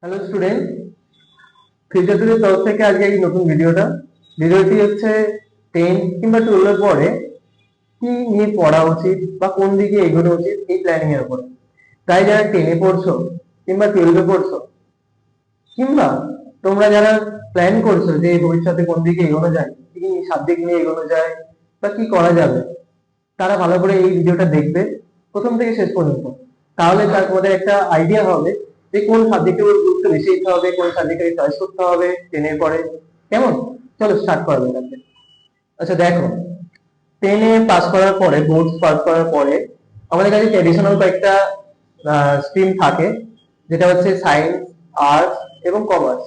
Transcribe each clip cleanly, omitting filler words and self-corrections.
Hello student, future টুডের তরফ থেকে আজকে এই নতুন ভিডিওটি হচ্ছে 10 কিংবা 12 এর পরে কি নিয়ে পড়া উচিত বা কোন দিকে এগোনো উচিত এই প্ল্যানিং এর উপর। তাই যারা 10 এ পড়ছো কিংবা 12 এ পড়ছো কিংবা তোমরা যারা প্ল্যান করছো যে ভবিষ্যতে কোন দিকে এগোনো যায়, কি সাবজেক্ট নিয়ে এগোনো যায় বা কি করা যাবে, তারা ভালো করে এই ভিডিওটা দেখবে প্রথম থেকে শেষ পর্যন্ত। তাহলে তার মধ্যে একটা আইডিয়া হবে যে কোন সাবজেক্টের উপর গুরুত্ব বেশি দিতে হবে, কোন সাবজেক্টে চয়েস করতে হবে 10 এর পরে। কেমন? চলো স্টার্ট করা যাক আজকে। আচ্ছা দেখো, 10 এ পাস করার পরে, বোর্ডস পাস করার পরে আমাদের কাছে ট্র্যাডিশনাল কয়েকটা স্ট্রিম থাকে, যেটা হচ্ছে সায়েন্স, আর্টস এবং কমার্স।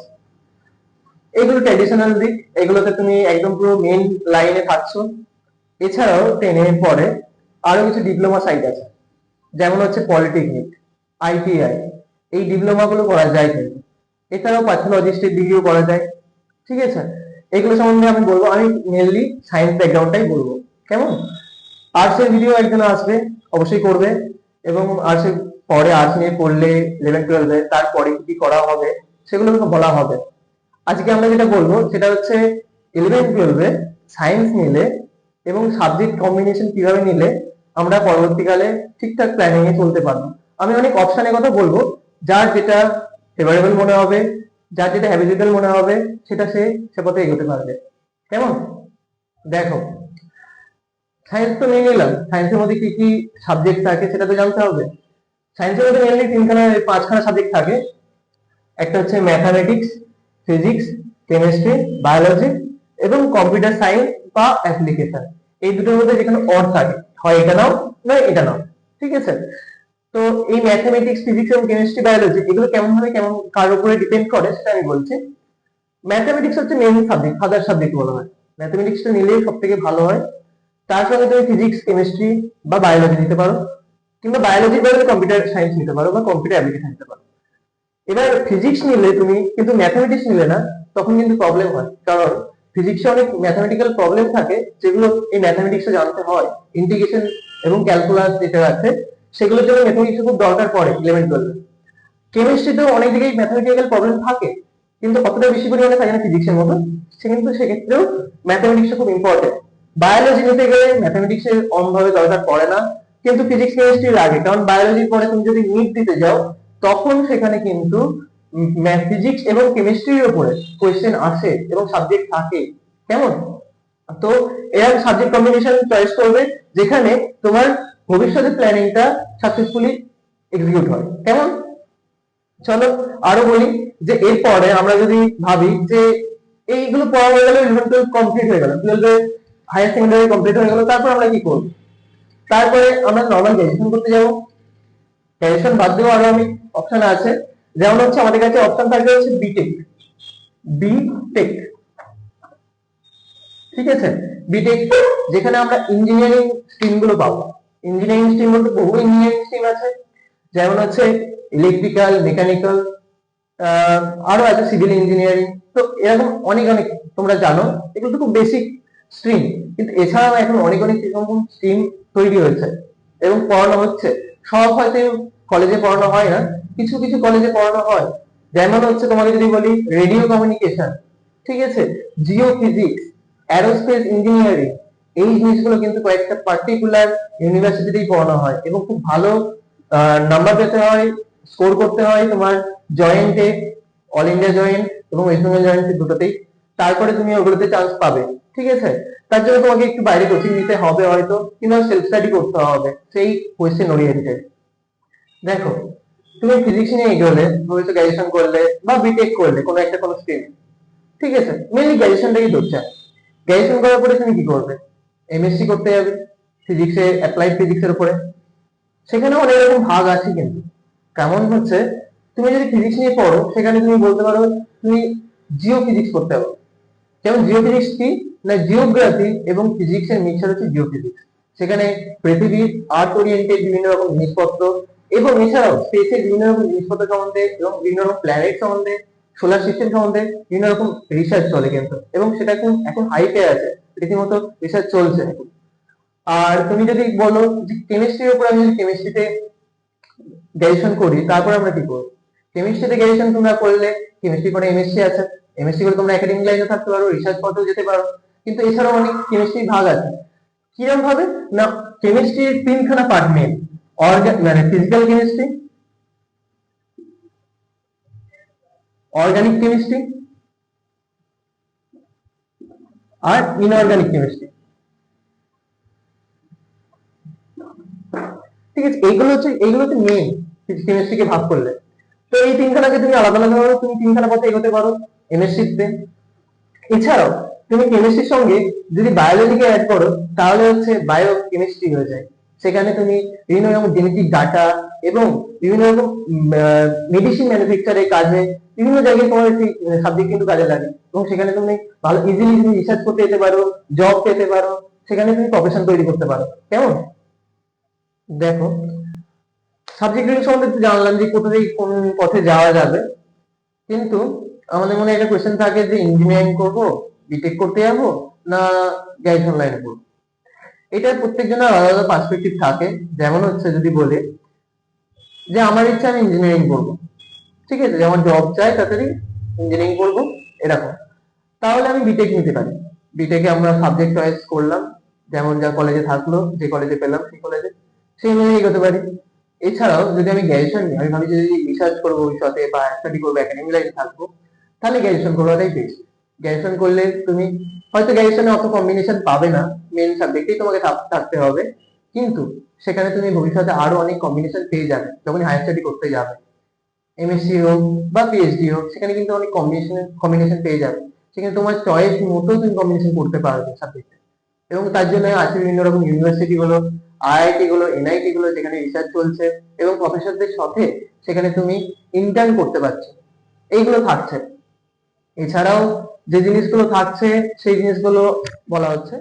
এগুলো ট্র্যাডিশনাল দিক, এগুলোতে তুমি একদম পুরো মেইন লাইনে থাকছো। এছাড়াও 10 এর পরে আরো কিছু ডিপ্লোমা সাইট আছে, যেমন হচ্ছে পলিটেকনিক, আইটিআই, এই ডিপ্লোমা গুলো করা যায় কিন্তু। এছাড়াও প্যাথোলজিস্টের ডিগ্রিও করা যায়। ঠিক আছে, এগুলো সম্বন্ধে আমি বলবো। আমি মেনলি সায়েন্স ব্যাকগ্রাউন্ডটাই বলবো। কেমন? আর্টস এর ভিডিও একজন আসবে, অবশ্যই করবে। এবং আর্টস এর পরে আর্টস নিয়ে পড়লে 11-12 তারপরে কি কি করা হবে সেগুলো বলা হবে। আজকে আমরা যেটা বলবো সেটা হচ্ছে 11-12 সায়েন্স নিলে এবং সাবজেক্ট কম্বিনেশন কিভাবে নিলে আমরা পরবর্তীকালে ঠিকঠাক প্ল্যানিং এ চলতে পারবো। আমি অনেক অপশনের কথা বলবো, যার যেটা ফেভারেবল মনে হবে, যার যেটা হ্যাবিচুয়াল মনে হবে, সেটা সে পথে এগোতে পারবে। কেমন? দেখো, সায়েন্স তো নিয়ে নিলাম, সায়েন্সের মধ্যে কি কি সাবজেক্ট থাকে সেটা তো জানতে হবে। সায়েন্সের মধ্যে মেনলি পাঁচখানা সাবজেক্ট থাকে। একটা হচ্ছে ম্যাথামেটিক্স, ফিজিক্স, কেমিস্ট্রি, বায়োলজি এবং কম্পিউটার সায়েন্স বা অ্যাপ্লিকেশন। এই দুটোর মধ্যে যেখানে অর থাকে, হয় এটা নাও না এটা নাও। ঠিক আছে, তো এই ম্যাথামেটিক্স, ফিজিক্স এবং কেমিস্ট্রি, বায়োলজি এগুলো কেমন ভাবে কেমন কার উপরে ডিপেন্ড করে সেটা আমি বলছি। ম্যাথামেটিক্স হচ্ছে মেইন সাবজেক্ট, ফাদার সাবজেক্ট বলা হয়। ম্যাথামেটিক্সটা নিলেই সব থেকে ভালো হয়। তার সঙ্গে তুমি ফিজিক্স, কেমিস্ট্রি বা বায়োলজি নিতে পারো, কিংবা বায়োলজির বদলে কম্পিউটার সায়েন্স নিতে পারো বা কম্পিউটার অ্যাপ্লিকেশন নিতে পারো। এবার ফিজিক্স নিলে তুমি কিন্তু ম্যাথামেটিক্স নিলে না, তখন কিন্তু প্রবলেম হয়। কারণ ফিজিক্সে অনেক ম্যাথামেটিক্যাল প্রবলেম থাকে, যেগুলো এই ম্যাথামেটিক্সে জানতে হয়। ইন্টিগ্রেশন এবং ক্যালকুলাস যেটা আছে, সেগুলোর জন্য ম্যাথামেটিক্স খুব দরকার পড়ে 11-12। কেমিস্ট্রিতেও অনেক জায়গায় ম্যাথামেটিক্যাল প্রবলেম থাকে, কিন্তু অতটা বেশি পরিমাণে থাকে না ফিজিক্সের মতো। সে কিন্তু সেক্ষেত্রেও ম্যাথামেটিক্স খুব ইম্পর্টেন্ট। বায়োলজি নিতে গেলে ম্যাথামেটিক্স এর অমভাবে দরকার পড়ে না, কিন্তু ফিজিক্স কেমিস্ট্রি লাগে। কারণ বায়োলজির পরে তুমি যদি নিট দিতে যাও, তখন সেখানে কিন্তু ফিজিক্স এবং কেমিস্ট্রির উপরে কোয়েশ্চেন আসে এবং সাবজেক্ট থাকে। কেমন? তো এরকম সাবজেক্ট কম্বিনেশন চয়েস করবে যেখানে তোমার ভবিষ্যতের প্ল্যানিংটা সাকসেসফুলি এক্সিকিউট হয়। কেমন? চলো আরো বলি যে এরপরে আমরা যদি ভাবি যে এইগুলো পড়া হয়ে গেল, 11-12 কমপ্লিট হয়ে গেল, 12 হায়ার সেকেন্ডারি কমপ্লিট হয়ে গেল, তারপর আমরা কি করব? তারপরে আমরা নর্মাল গ্রাজুয়েশন করতে যাব। গ্রাজুয়েশন বাদ দিয়েও আরো অনেক অপশন আছে। যেমন হচ্ছে আমাদের কাছে অপশন থাকবে হচ্ছে বিটেক। বিটেক, ঠিক আছে, বিটেক, যেখানে আমরা ইঞ্জিনিয়ারিং স্ট্রিম গুলো পাবো। ইঞ্জিনিয়ারিং স্ট্রিম বলতে বহু ইঞ্জিনিয়ারিং স্ট্রিম আছে, যেমন হচ্ছে ইলেকট্রিক্যাল, মেকানিক্যাল, আরো আছে সিভিল ইঞ্জিনিয়ারিং। তো এরকম অনেক অনেক তোমরা জানো, এগুলো তো খুব বেসিক স্ট্রিম। কিন্তু এছাড়াও এখন অনেক অনেক রকম স্ট্রিম তৈরি হয়েছে এবং পড়ানো হচ্ছে। সব হয়তো কলেজে পড়ানো হয় না, কিছু কিছু কলেজে পড়ানো হয়। যেমন হচ্ছে তোমাকে যদি বলি রেডিও কমিউনিকেশন, ঠিক আছে, জিও ফিজিক্স, অ্যারোস্পেস ইঞ্জিনিয়ারিং, এই জিনিসগুলো কিন্তু কয়েকটা পার্টিকুলার ইউনিভার্সিটিতেই পড়ানো হয় এবং খুব ভালো নাম্বার পেতে হয়, স্কোর করতে হয় তোমার জয়েন্টে, অল ইন্ডিয়া জয়েন্ট এবং ওয়েস্ট বেঙ্গল জয়েন্ট দুটোতেই। তারপরে তুমি ওগুলোতে চান্স পাবে। ঠিক আছে, তার জন্য তোমাকে একটু বাইরে কোচিং নিতে হবে হয়তো, কিংবা সেলফ স্টাডি করতে হবে সেই কোয়েশ্চেন ওরিয়েন্টেড। দেখো, তুমি ফিজিক্স নিয়ে এগোলে, ভবিষ্যৎ গ্রাজুয়েশন করলে বা বিটেক করলে কোনো একটা কোনো স্ট্রিম, ঠিক আছে, মেনলি গ্রাজুয়েশনটাই ধরছে। গ্রাজুয়েশন করার পরে তুমি কি করবে? এমএসসি করতে যাবে ফিজিক্সে, অ্যাপ্লাইড ফিজিক্সের উপরে। সেখানে অনেক রকম ভাগ আছে কিন্তু। কেমন হচ্ছে, তুমি যদি ফিজিক্স নিয়ে পড়ো, সেখানে তুমি বলতে পারো তুমি জিও ফিজিক্স করতে পারো। যেমন জিও ফিজিক্স কি না, জিওগ্রাফি এবং ফিজিক্স এর মিক্সচার হচ্ছে জিও ফিজিক্স। সেখানে পৃথিবীর আর্থ ওরিয়েন্টেড বিভিন্ন রকম জিনিসপত্র এবং এছাড়াও স্পেসের বিভিন্ন রকম জিনিসপত্র সম্বন্ধে এবং বিভিন্ন রকম প্ল্যানেট সম্বন্ধে, সোলার সিস্টেম সম্বন্ধে বিভিন্ন রকম রিসার্চ চলে কিন্তু, এবং সেটা এখন এখন হাইপে আছে, রীতিমতো রিসার্চ চলছে এখন। আর তুমি যদি বলো যে কেমিস্ট্রির উপর, আমি যদি কেমিস্ট্রিতে গ্রাজুয়েশন করি, তারপর আমরা কি করবো? কেমিস্ট্রিতে গ্রাজুয়েশন তোমরা করলে, কেমিস্ট্রি পরে এমএসসি আছে, এমএসসি করে তোমরা একাডেমিক লাইনে থাকতে পারো, রিসার্চ পথেও যেতে পারো। কিন্তু এছাড়াও অনেক কেমিস্ট্রি ভাগ আছে। কিরকম ভাবে না, কেমিস্ট্রির তিনখানা পার্ট মেন, মানে ফিজিক্যাল কেমিস্ট্রি, অর্গানিক কেমিস্ট্রি আর ইনঅর্গানিক কেমিস্ট্রি। ঠিক আছে, এইগুলো হচ্ছে মেইন কেমিস্ট্রিকে ভাগ করলে। তো এই তিনখানাকে তুমি আলাদা আলাদা ভাবে তুমি তিনখানা পথে এগোতে পারো এমএসসি তে। এছাড়াও তুমি কেমিস্ট্রির সঙ্গে যদি বায়োলজিকে অ্যাড করো তাহলে হচ্ছে বায়ো কেমিস্ট্রি হয়ে যায়। সেখানে তুমি বিভিন্ন রকম জেনেটিক ডাটা এবং বিভিন্ন রকম মেডিসিন ম্যানুফ্যাকচারের কাজে বিভিন্ন জায়গায় তোমার এই সাবজেক্ট কিন্তু কাজে লাগে, এবং সেখানে তুমি ভালো ইজিলি তুমি রিসার্চ করতে যেতে পারো, জব পেতে পারো, সেখানে তুমি প্রফেশন তৈরি করতে পারো। কেমন? দেখো, সাবজেক্ট সম্বন্ধে একটু জানলাম যে কোথা থেকে কোন পথে যাওয়া যাবে, কিন্তু আমাদের মনে একটা কোয়েশ্চেন থাকে যে ইঞ্জিনিয়ারিং করব, বিটেক করতে যাব, না গ্র্যাজুয়েশন লাইনে করব। এটা প্রত্যেকজনের আলাদা আলাদা পার্সপেক্টিভ থাকে। যেমন হচ্ছে যদি বলে যে আমার ইচ্ছা আমি ইঞ্জিনিয়ারিং করব, ঠিক আছে, যেমন জব চাই তাড়াতাড়ি ইঞ্জিনিয়ারিং করব এরকম, তাহলে আমি বিটেক নিতে পারি। বিটেকে আমরা সাবজেক্ট ওয়াইজ করলাম, যেমন যা কলেজে থাকলো, যে কলেজে পেলাম সেই কলেজে, সেই অনুযায়ী এগোতে পারি। এছাড়াও যদি আমি গ্র্যাজুয়েশন নিই, আমি ভাবি যদি রিসার্চ করবো ভবিষ্যতে বা স্টাডি করবো, একাডেমিক লাইনে থাকবো, তাহলে গ্র্যাজুয়েশন করাটাই বেস্ট। গ্র্যাজুয়েশন করলে তুমি হয়তো গ্র্যাজুয়েশনে অত কম্বিনেশন পাবে না, মেন সাবজেক্টেই তোমাকে থাকতে হবে, কিন্তু সেখানে তুমি ভবিষ্যতে আরো অনেক কম্বিনেশন পেয়ে যাবে যখন হায়ার স্টাডি করতে যাবে। এমএসসি হোক বা পিএইচডি হোক, সেখানে কিন্তু অনেক কম্বিনেশন পেয়ে যাবে। সেখানে তোমার চয়েস মতো তুমি কম্বিনেশন করতে পারবে সাবজেক্টে। এবং তার জন্য আছে বিভিন্ন রকম ইউনিভার্সিটি গুলো, আইআইটি গুলো, এনআইটি গুলো, যেখানে রিসার্চ চলছে এবং প্রফেসরদের সাথে সেখানে তুমি ইন্টার্ন করতে পারছো, এইগুলো থাকছে। এছাড়াও যে জিনিসগুলো থাকছে সেই জিনিসগুলো বলা হচ্ছে।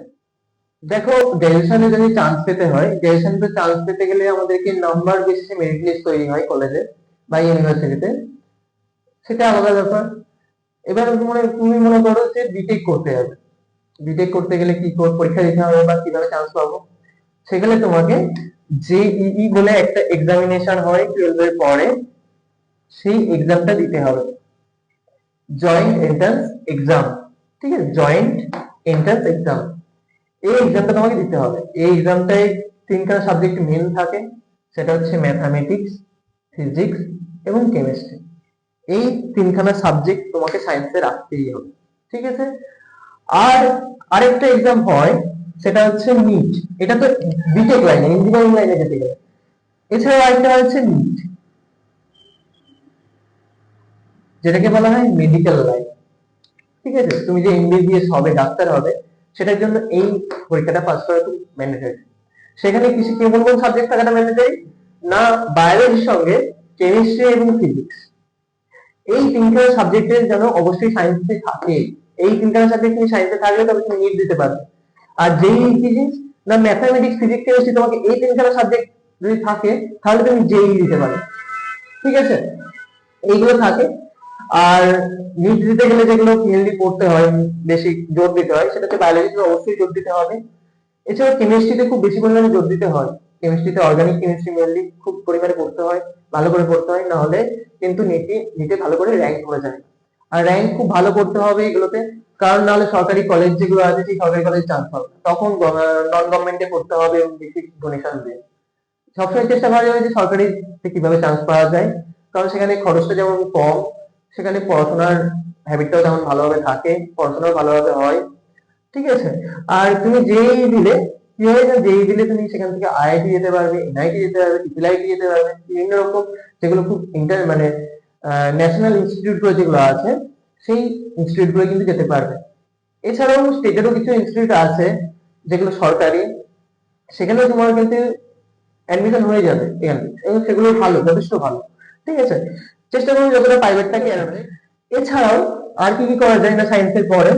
দেখো, গ্র্যাজুয়েশনে যদি চান্স পেতে হয়, গ্র্যাজুয়েশনে চান্স পেতে গেলে আমাদেরকে নাম্বার বেসিসে মেরিট লিস্ট তৈরি হয় কলেজে বা ইউনিভার্সিটিতে, সেটা আলাদা ব্যাপার। এবার তুমি মনে করো যে বিটেক করতে হবে, বিটেক করতে গেলে কি পরীক্ষা দিতে হবে বা কিভাবে চান্স পাবো, সেখানে তোমাকে জেইই বলে একটা এক্সামিনেশন হয় 12 এর পরে, সেই এক্সামটা দিতে হবে, জয়েন্ট এন্ট্রান্স এক্সাম। ঠিক আছে, জয়েন্ট এন্ট্রান্স এক্সাম, এই এক্সামটা তোমাকে দিতে হবে। এই এক্সামটায় তিনটা সাবজেক্ট মেন থাকে, সেটা হচ্ছে ম্যাথামেটিক্স, ফিজিক্স এবং কেমিস্ট্রি। এই তিনখানা সাবজেক্ট তোমাকে সায়েন্সে রাখতেই হবে। ঠিক আছে, আর আরেকটা এক্সাম হয়, সেটা হচ্ছে নিট। এটা তো বিটেক লাইনে, ইঞ্জিনিয়ারিং লাইনে যেতে গেলে। এছাড়াও আরেকটা হচ্ছে নিট, যেটাকে বলা হয় মেডিকেল লাইন। ঠিক আছে, তুমি যে এমবিবিএস হবে, ডাক্তার হবে, সেটার জন্য এই পরীক্ষাটা পাস করা খুব ম্যান্ডেটরি। সেখানে কিছু কোন কোন সাবজেক্ট থাকাটা ম্যান্ডেটরি না, বায়োলজির সঙ্গে কেমিস্ট্রি এবং ফিজিক্স, এই তিনটা সাবজেক্টের যেন অবশ্যই সায়েন্সে থাকে। এই তিনটা সাবজেক্ট তুমি সায়েন্সে থাকলে তবে তুমি নিট দিতে পারবে। আর যেই ফিজিক্স না ম্যাথামেটিক্স, ফিজিক্স, কেমিস্ট্রি, তোমাকে এই তিনটা সাবজেক্ট যদি থাকে তাহলে তুমি জেই দিতে পারবে। ঠিক আছে, এইগুলো থাকে। আর নিট দিতে গেলে যেগুলো মেনলি পড়তে হয়, বেশি জোর দিতে হয়, সেটা হচ্ছে বায়োলজিতে অবশ্যই জোর দিতে হবে। এছাড়া কেমিস্ট্রিতে খুব বেশি পরিমাণে জোর দিতে হয়। কেমিস্ট্রিতে অর্গানিক কেমিস্ট্রি মেনলি খুব পরিমাণে পড়তে হয়, ভালো করে পড়তে হয়, না হলে কিন্তু নিটে ভালো করে র্যাঙ্ক করা যায় না। আর র্যাঙ্ক খুব ভালো করতে হবে এগুলোতে, কারণ না হলে সরকারি কলেজ যেগুলো আছে সেই সরকারি কলেজে চান্স পাবে না। তখন নন গভর্নমেন্টে পড়তে হবে এবং বেশি ডোনেশন দিয়ে। সবসময় চেষ্টা করা যাবে যে সরকারিতে কিভাবে চান্স পাওয়া যায়, কারণ সেখানে খরচটা যেমন কম, সেখানে পড়াশোনার হ্যাবিটটাও তেমন ভালোভাবে থাকে, পড়াশোনাও ভালোভাবে হয়। ঠিক আছে, আর তুমি যেই দিলে কি হয় না, যেই দিলে তুমি সেখান থেকে আইআইটি যেতে পারবে, এনআইটি যেতে পারবে, ট্রিপল যেতে পারবে, বিভিন্ন রকম যেগুলো খুব মানে ন্যাশনাল ইনস্টিটিউট গুলো যেগুলো আছে, সেই ইনস্টিটিউট গুলো কিন্তু যেতে পারবে। এছাড়াও স্টেটেরও কিছু ইনস্টিটিউট আছে যেগুলো সরকারি, সেখানেও তোমার কিন্তু অ্যাডমিশন হয়ে যাবে এখান থেকে, এবং সেগুলো ভালো, যথেষ্ট ভালো। ঠিক আছে, চেষ্টা করো যতটা প্রাইভেটটাকে এড়াবে। এছাড়াও আর কি কি করা যায় না সায়েন্সের পরে,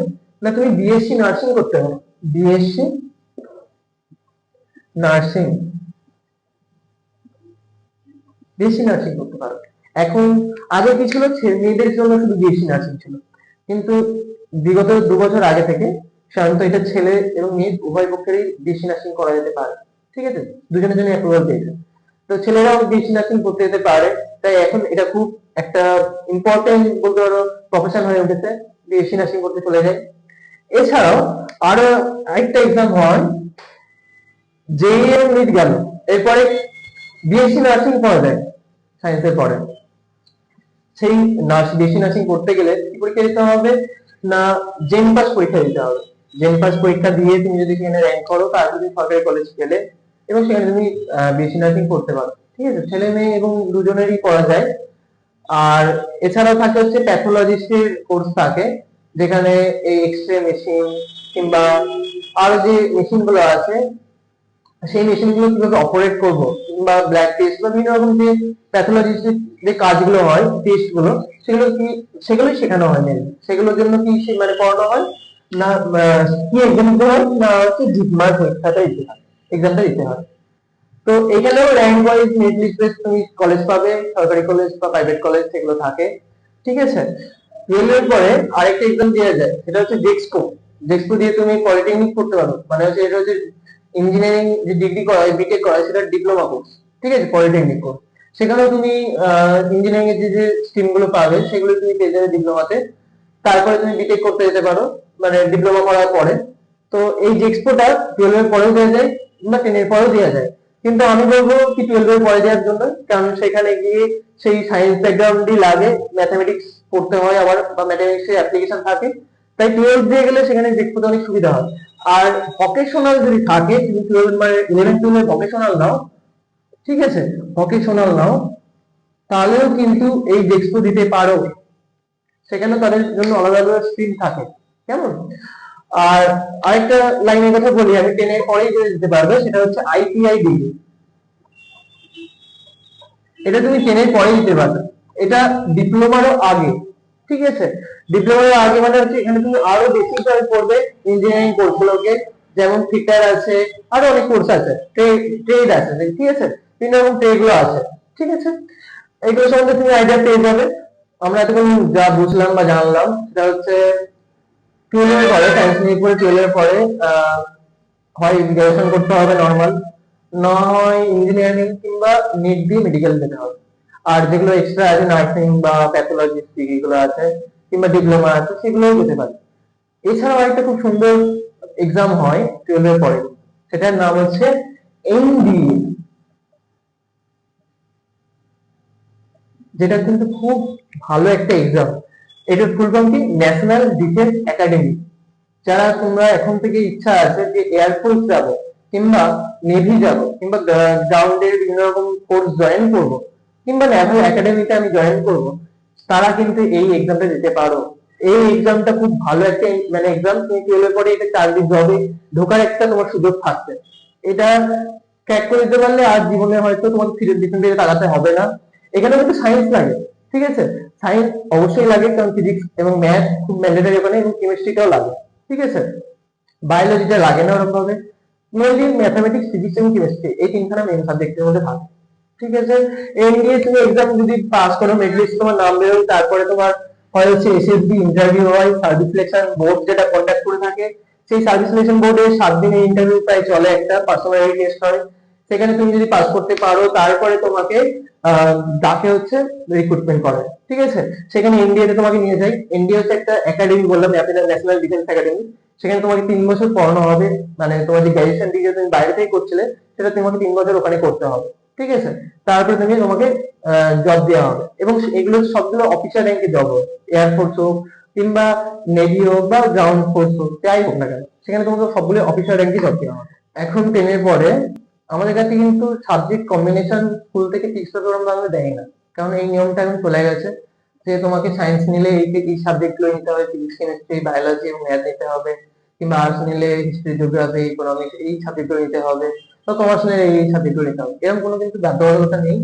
না তুমি বিএসসি নার্সিং করতে হবে, বিএসসি নার্সিং, বিএসসি নার্সিং করতে পারো। এখন আগে কি ছিল, মেয়েদের জন্য শুধু বিএসসি নার্সিং ছিল, কিন্তু বিগত 2 বছর আগে থেকে সাধারণত এটা ছেলে এবং মেয়ে উভয় পক্ষেরই বিএসসি নার্সিং করা যেতে পারে। ঠিক আছে, দুজনের জন্য অ্যাপ্রুভাল পেয়েছে, তো ছেলেরাও বিএসসি নার্সিং করতে যেতে পারে। তাই এখন এটা খুব একটা ইম্পর্টেন্ট বলতে পারো প্রফেশন হয়ে উঠেছে, বিএসসি নার্সিং করতে চলে যায়। এছাড়াও আরো আরেকটা এক্সাম হয়, জেইই এবং নিট গেল, এরপরে বিএসসি নার্সিং পড়া যায় সায়েন্সের পরে। সেই বিএসসি নার্সিং করতে গেলে কি পরীক্ষা দিতে হবে না, জেন পাস পরীক্ষা দিতে হবে। জেন পাস পরীক্ষা দিয়ে তুমি যদি সেখানে র্যাঙ্ক করো, তার যদি সরকারি কলেজ পেলে এবং সেখানে তুমি বিএসসি নার্সিং করতে পারো। ঠিক আছে, ছেলে মেয়ে এবং দুজনেরই করা যায়। আর এছাড়াও থাকে হচ্ছে প্যাথোলজিস্টের কোর্স থাকে, যেখানে এই এক্সরে মেশিন কিংবা আরো যে মেশিন গুলো আছে, সেই মেশিন গুলো কিভাবে অপারেট করব, কিংবা ব্লাড টেস্ট বা বিভিন্ন রকম যে প্যাথোলজিস্টের যে কাজগুলো হয়, টেস্ট গুলো, সেগুলোই শেখানো হয় মেন। সেগুলোর জন্য কি মানে পড়ানো হয় না, কি এক্সাম দিতে হয় না, হচ্ছে জিপমার পরীক্ষাটা দিতে হয়, এক্সামটা দিতে হয়। তো এখানেও rank wise merit list base তুমি কলেজ পাবে, সরকারি কলেজ বা প্রাইভেট কলেজ সেগুলো থাকে। ঠিক আছে, টুয়েলভের পরে আরেকটা এক্সাম দেওয়া যায়, সেটা হচ্ছে ডেক্সকো। ডেক্সকো দিয়ে তুমি পলিটেকনিক করতে পারো, মানে হচ্ছে এটা হচ্ছে ইঞ্জিনিয়ারিং যে ডিগ্রি করা হয়, বিটেক করা হয়, সেটা ডিপ্লোমা কোর্স। ঠিক আছে, পলিটেকনিক কোর্স। সেখানেও তুমি ইঞ্জিনিয়ারিং এর যে স্ট্রিম গুলো পাবে সেগুলো তুমি পেয়ে যাবে ডিপ্লোমাতে। তারপরে তুমি বিটেক করতে যেতে পারো, মানে ডিপ্লোমা করার পরে। তো এই যে এক্সপোটা 12 এর পরেও দেওয়া যায় বা 10 এর পরেও দেওয়া যায়, কিন্তু আমি বলবো কি 12 এর পরে দেওয়ার জন্য, কারণ সেখানে গিয়ে সেই সায়েন্স ব্যাকগ্রাউন্ডই লাগে, ম্যাথমেটিক্স পড়তে হয় আবার, বা ম্যাথমেটিক্স এর অ্যাপ্লিকেশন থাকে। তাই 12 দিয়ে গেলে সেখানে এক্সপোতে অনেক সুবিধা হয়। আর ভোকেশনাল যদি থাকে, তুমি 12 মানে 11 12 ভোকেশনাল নাও, ঠিক আছে, ভোকেশনাল নাও, তাহলেও কিন্তু এই এক্সপো দিতে পারো। সেখানে তাদের জন্য আলাদা আলাদা স্ট্রিম থাকে, কেমন। আর আরেকটা লাইনের কথা বলি, আমি 10 এর পরেই যেটা দিতে পারবে, সেটা হচ্ছে আইটিআই ডিগ্রি। এটা তুমি 10 এর পরেই দিতে পারবে, এটা ডিপ্লোমারও আগে। ঠিক আছে, ডিপ্লোমার আগে মানে হচ্ছে এখানে তুমি আরো বেসিক ভাবে পড়বে ইঞ্জিনিয়ারিং কোর্সগুলোকে, যেমন ফিটার আছে, আরো অনেক কোর্স আছে, ট্রেড আছে, ঠিক আছে, বিভিন্ন রকম ট্রেড গুলো আছে। ঠিক আছে, এইগুলো সম্বন্ধে তুমি আইডিয়া পেয়ে যাবে। আমরা এতক্ষণ যা বুঝলাম বা জানলাম সেটা হচ্ছে 12 এর পরে, সায়েন্স নিয়ে পড়ে 12 এর পরে হয় গ্রাজুয়েশন করতে হবে নর্মাল, না হয় ইঞ্জিনিয়ারিং কিংবা নিট দিয়ে মেডিকেল যেতে হবে। আর যেগুলো এক্সট্রা আছে, নার্সিং বা প্যাথোলজি ডিগ্রি গুলো আছে কিংবা ডিপ্লোমা আছে, সেগুলোও যেতে পারে। এছাড়াও একটা খুব সুন্দর এক্সাম হয় 12 এর পরে, সেটার নাম হচ্ছে এনডিএ, যেটা কিন্তু খুব ভালো একটা এক্সাম। এটার ফুল ফর্ম কি, ন্যাশনাল ডিফেন্স একাডেমি। যারা তোমরা এখন থেকে ইচ্ছা আছে যে এয়ারফোর্স যাবো কিংবা নেভি যাবো কিংবা গ্রাউন্ডের বিভিন্ন রকম কোর্স জয়েন করব কিংবা ন্যাভাল একাডেমিতে আমি জয়েন করব, তারা কিন্তু এই এক্সামটা দিতে পারো। এই এক্সামটা খুব ভালো একটা মানে এক্সাম, তুমি 12 এর পরে এটা চাকরি জবে ঢোকার একটা তোমার সুযোগ থাকছে। এটা ক্র্যাক করে দিতে পারলে আর জীবনে হয়তো তোমার ফিরে পিছন দিকে তাকাতে হবে না। এখানে কিন্তু সায়েন্স লাগে, ঠিক আছে, সায়েন্স অবশ্যই লাগে, কারণ ফিজিক্স এবং ম্যাথ খুব ম্যান্ডেটরি ওখানে, এবং কেমিস্ট্রিটাও লাগে। ঠিক আছে, বায়োলজিটা লাগে না ওরকম ভাবে। মেইনলি ম্যাথমেটিক্স, ফিজিক্স এবং কেমিস্ট্রি এই তিনখানা মেইন সাবজেক্টের মধ্যে থাকে। ঠিক আছে, এনডিএ তুমি এক্সাম যদি পাস করো, মেরিট লিস্ট তোমার নাম বেরোয়, তারপরে তোমার হয় হচ্ছে এসএসবি ইন্টারভিউ হয়, সার্ভিস সিলেকশন বোর্ড যেটা কন্ডাক্ট করে থাকে। সেই সার্ভিস সিলেকশন বোর্ডে 7 দিনের ইন্টারভিউ প্রায় চলে, একটা পার্সোনালিটি টেস্ট হয়। সেখানে তুমি যদি পাস করতে পারো, তারপরে তোমাকে ডাকে হচ্ছে রিক্রুটমেন্ট করে। ঠিক আছে, সেখানে এনডিএ তে তোমাকে নিয়ে যায়। এনডিএ হচ্ছে একটা একাডেমি, বললাম ন্যাশনাল ডিফেন্স একাডেমি। সেখানে তোমাকে 3 বছর পড়ানো হবে, মানে তোমার যে গ্রাজুয়েশন ডিগ্রি তুমি বাইরে থেকে করছিলে, সেটা তোমাকে 3 বছর ওখানে করতে হবে। ঠিক আছে, তারপরে তোমাকে জব দেওয়া হবে, এবং এগুলো সবগুলো অফিসার র্যাঙ্কের জব হবে, এয়ারফোর্স হোক কিংবা নেভি হোক বা গ্রাউন্ড ফোর্স হোক, যাই হোক না কেন, সেখানে তোমাকে সবগুলো অফিসার র্যাঙ্কে জব দেওয়া হবে। এখন 10 এর পরে আমাদের কাছে কিন্তু সাবজেক্ট কম্বিনেশন স্কুল থেকে ফিক্সড প্রোগ্রাম বাংলা দেয় না, কারণ এই নিয়মটা এখন চলে গেছে যে তোমাকে সায়েন্স নিলে এই সাবজেক্ট গুলো নিতে হবে, ফিজিক্স কেমিস্ট্রি বায়োলজি এবং ম্যাথ নিতে হবে, কিংবা আর্টস নিলে হিস্ট্রি জিওগ্রাফি ইকোনমিক্স এই সাবজেক্ট গুলো নিতে হবে, বা কমার্স নিলে এই সাবজেক্ট গুলো নিতে হবে, এরকম কোনো কিন্তু বাধ্যবাধকতা নেই।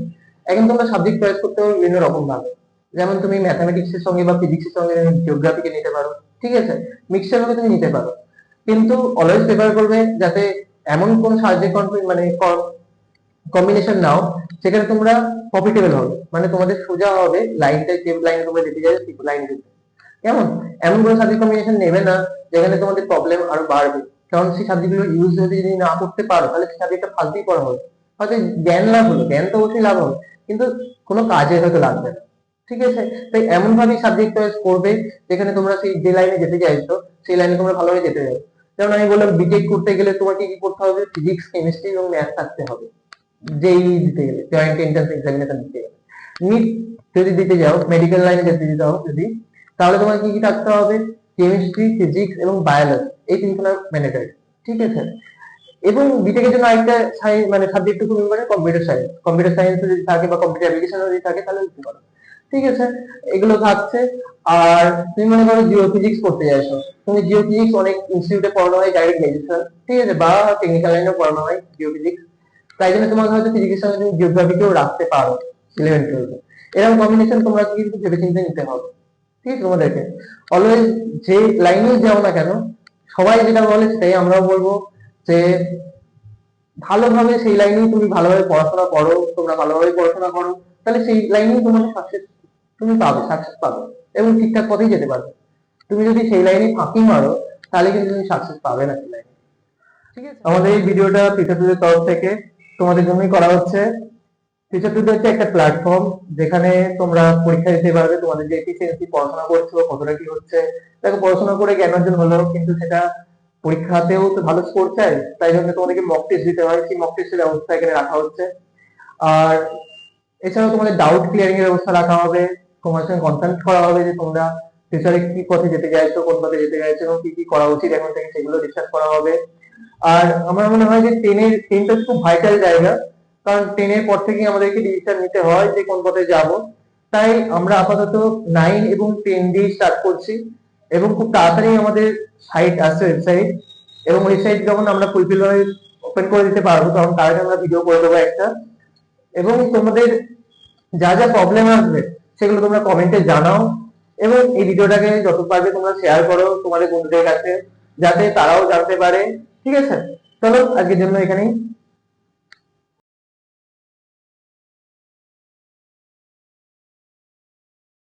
এখন তোমরা সাবজেক্ট চয়েস করতে হবে বিভিন্ন রকম ভাবে, যেমন তুমি ম্যাথমেটিক্স এর সঙ্গে বা ফিজিক্স এর সঙ্গে জিওগ্রাফিকে নিতে পারো। ঠিক আছে, মিক্সচার ভাবে তুমি নিতে পারো, কিন্তু অলওয়েজ প্রেফার করবে যাতে এমন কোন সাবজেক্ট মানে কম্বিনেশন নাও যেখানে তোমরা প্রফিটেবল হবে, মানে তোমাদের সোজা হবে লাইনটা, যে লাইনে তোমরা যেতে যাবে সেই লাইনে যেতে। কেমন, এমন কোনো সাবজেক্ট কম্বিনেশন নেবে না যেখানে তোমাদের প্রবলেম আরো বাড়বে, কারণ সেই সাবজেক্ট গুলো ইউজ যদি না করতে পারো, তাহলে সেই সাবজেক্টটা ফালতুই পড়া হবে। হয়তো জ্ঞান লাভ হলো, জ্ঞান তো অবশ্যই লাভ হবে, কিন্তু কোনো কাজে হয়তো লাগবে না। ঠিক আছে? তাই এমন ভাবে সাবজেক্ট চয়েস করবে যেখানে তোমরা সেই যে লাইনে যেতে চাইছো সেই লাইনে তোমরা ভালোভাবে যেতে চাও। যেমন আমি বললাম বিটেক করতে গেলে তোমাকে কি করতে হবে, ফিজিক্স কেমিস্ট্রি এবং ম্যাথ থাকতে হবে যেই দিতে গেলে, জয়েন্ট এন্ট্রান্স এক্সামিনেশন দিতে গেলে। নিট যদি দিতে যাও, মেডিকেল লাইনে যেতে যাও যদি, তাহলে তোমার কি কি থাকতে হবে, কেমিস্ট্রি, ফিজিক্স এবং বায়োলজি, এই তিনখানা ম্যান্ডেটরি। ঠিক আছে? এবং বিটেকের জন্য আরেকটা মানে সাবজেক্ট খুব important, computer science. Computer science যদি থাকে বা কম্পিউটার অ্যাপ্লিকেশন যদি থাকে তাহলে দিতে পারো। ঠিক আছে? এগুলো থাকছে। আর তুমি মনে করো জিও ফিজিক্স পড়তে চাইছো, তুমি জিও ফিজিক্স অনেক ইনস্টিটিউটে পড়ানো হয় ডাইরেক্ট গ্রাজুয়েশন, ঠিক আছে, বা টেকনিক্যাল লাইনেও পড়ানো হয় জিও ফিজিক্স। তাই জন্য তোমাকে হয়তো ফিজিক্সের সঙ্গে তুমি জিওগ্রাফিকেও রাখতে পারো 11-12 এরকম কম্বিনেশন তোমাকে কিন্তু ভেবেচিন্তে নিতে হবে। ঠিক আছে? তোমাদেরকে অলওয়েজ যে লাইনে যাও না কেন, সবাই যেটা বলে সেটাই আমরাও বলবো, যে ভালোভাবে সেই লাইনেই তুমি ভালোভাবে পড়াশোনা করো, তোমরা ভালোভাবে পড়াশোনা করো, তাহলে সেই লাইনেই তোমাকে সাকসেস তুমি পাবে, সাকসেস পাবে এবং ঠিকঠাক পথেই যেতে পারবে। তুমি যদি সেই লাইনে ফাঁকি মারো তাহলে কিন্তু তুমি সাকসেস পাবে না সেই লাইনে। ঠিক আছে? আমাদের এই ভিডিওটা টিচার টুডের তরফ থেকে তোমাদের জন্যই করা হচ্ছে। টিচার টুডে হচ্ছে একটা প্ল্যাটফর্ম যেখানে তোমরা পরীক্ষা দিতে পারবে, তোমাদের যে এফিসিয়েন্সি পড়াশোনা করছো কতটা কি হচ্ছে। দেখো, পড়াশোনা করে জ্ঞান অর্জন হলো, কিন্তু সেটা পরীক্ষাতেও তো ভালো স্কোর চাই, তাই জন্য তোমাদেরকে মক টেস্ট দিতে হয়, সেই মক টেস্টের ব্যবস্থা এখানে রাখা হচ্ছে। আর এছাড়াও তোমাদের ডাউট ক্লিয়ারিং এর ব্যবস্থা রাখা হবে, তোমার সঙ্গে কনসাল্ট করা হবে যে তোমরা ফিউচারে কি পথে যেতে চাইছো, কোন পথে যেতে চাইছো এবং কি কি করা উচিত এখন থেকে সেগুলো ডিসকাস করা হবে। আর আমার মনে হয় যে টেনটা খুব ভাইটাল জায়গা, কারণ টেনের পর থেকেই আমাদেরকে ডিসিশন নিতে হয় যে কোন পথে যাব। তাই আমরা আপাতত 9 এবং 10 দিয়ে স্টার্ট করছি, এবং খুব তাড়াতাড়ি আমাদের সাইট আসছে, ওয়েবসাইট, এবং ওয়েবসাইট যখন আমরা ফুলফিল হয়ে ওপেন করে দিতে পারবো তখন তার আগে আমরা ভিডিও করে দেবো একটা। এবং তোমাদের যা যা প্রবলেম আসবে সেগুলো তোমরা কমেন্টে জানাও, এবং এই ভিডিওটাকে যত পারবে তোমরা শেয়ার করো তোমাদের বন্ধুদের কাছে, যাতে তারাও জানতে পারে। ঠিক আছে? চলো আজকের জন্য এখানেই